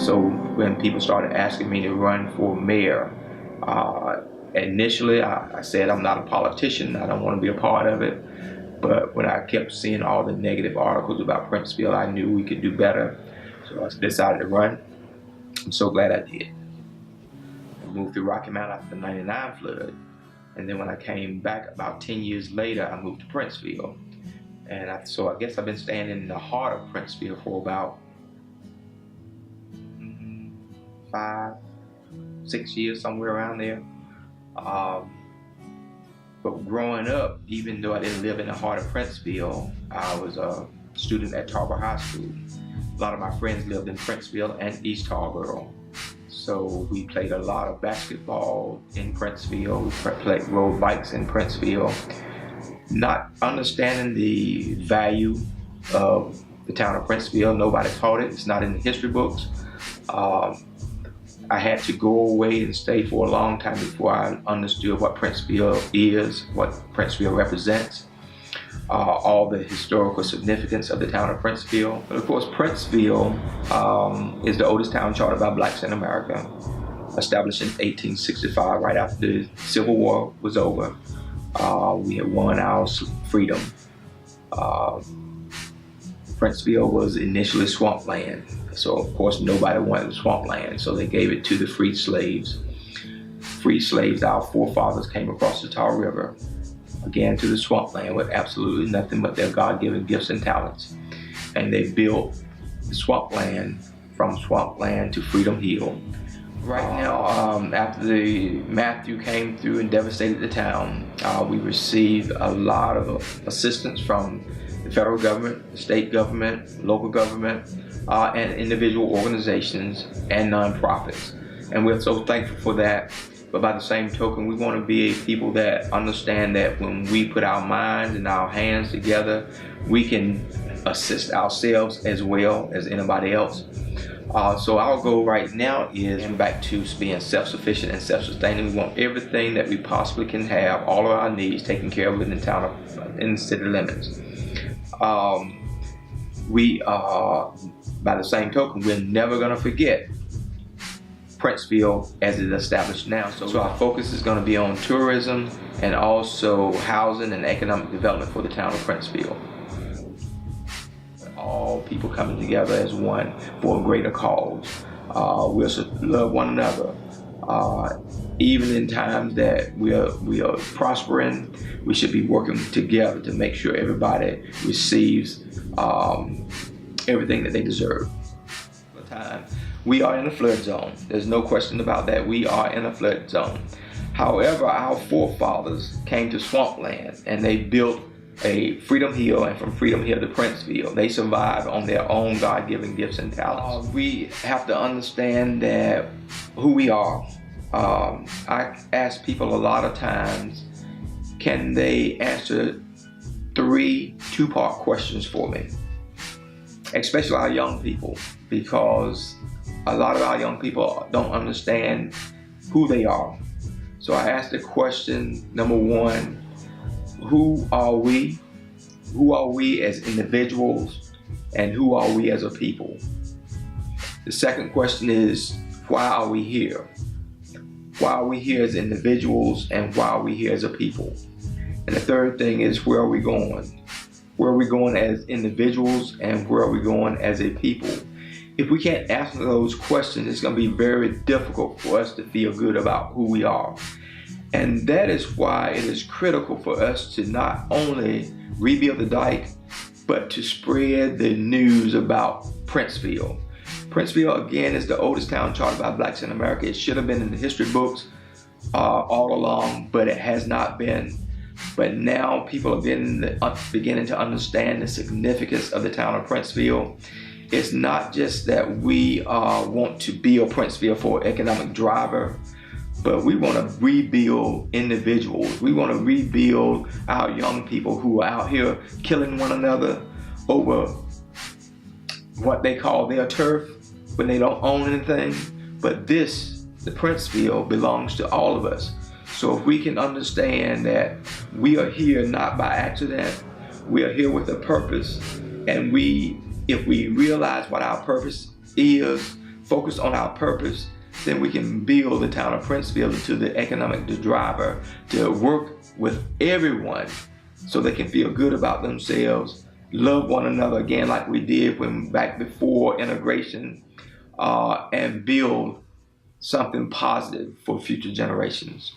So when people started asking me to run for mayor, initially I said I'm not a politician, I don't want to be a part of it. But when I kept seeing all the negative articles about Princeville, I knew we could do better. So I decided to run. I'm so glad I did. I moved to Rocky Mount after the '99 flood. And then when I came back about 10 years later, I moved to Princeville. And so I guess I've been staying in the heart of Princeville for about 5, 6 years, somewhere around there. But growing up, even though I didn't live in the heart of Princeville, I was a student at Tarboro High School. A lot of my friends lived in Princeville and East Tarboro. So we played a lot of basketball in Princeville, we rode bikes in Princeville. Not understanding the value of the town of Princeville, nobody taught it, it's not in the history books. I had to go away and stay for a long time before I understood what Princeville is, what Princeville represents, all the historical significance of the town of Princeville. But of course, Princeville is the oldest town chartered by blacks in America, established in 1865, right after the Civil War was over. We had won our freedom. Princeville was initially swampland. So of course nobody wanted swampland, so they gave it to the freed slaves. Freed slaves, our forefathers, came across the Tar River, again to the swampland with absolutely nothing but their God-given gifts and talents. And they built the swampland from swampland to Freedom Hill. Right now, after the Matthew came through and devastated the town, we received a lot of assistance from the federal government, the state government, local government, and individual organizations and nonprofits. And we're so thankful for that. But by the same token, we want to be a people that understand that when we put our minds and our hands together, we can assist ourselves as well as anybody else. So our goal right now is back to being self-sufficient and self-sustaining. We want everything that we possibly can have, all of our needs taken care of in the town in the city limits. By the same token, we're never going to forget Princeville as it's established now. So our focus is going to be on tourism and also housing and economic development for the town of Princeville. All people coming together as one for a greater cause. We'll love one another. Even in times that we are prospering, we should be working together to make sure everybody receives everything that they deserve. We are in a flood zone. There's no question about that. We are in a flood zone. However, our forefathers came to swampland and they built a Freedom Hill, and from Freedom Hill to Princeville, they survived on their own God-given gifts and talents. We have to understand that who we are. I ask people a lot of times, can they answer 3 two-part questions for me? Especially our young people, because a lot of our young people don't understand who they are. So I asked the question, number 1, who are we? Who are we as individuals? And who are we as a people? The second question is, why are we here? Why are we here as individuals and why are we here as a people? And the third thing is, where are we going? Where are we going as individuals and where are we going as a people? If we can't answer those questions, it's going to be very difficult for us to feel good about who we are. And that is why it is critical for us to not only rebuild the dike, but to spread the news about Princeville. Princeville, again, is the oldest town chartered by blacks in America. It should have been in the history books all along, but it has not been. But now people are beginning to understand the significance of the town of Princeville. It's not just that we want to build Princeville for an economic driver, but we want to rebuild individuals. We want to rebuild our young people who are out here killing one another over what they call their turf when they don't own anything. But the Princeville, belongs to all of us. So if we can understand that we are here not by accident, we are here with a purpose, and if we realize what our purpose is, focus on our purpose, then we can build the town of Princeville into the economic driver to work with everyone so they can feel good about themselves, love one another again like we did when back before integration, and build something positive for future generations.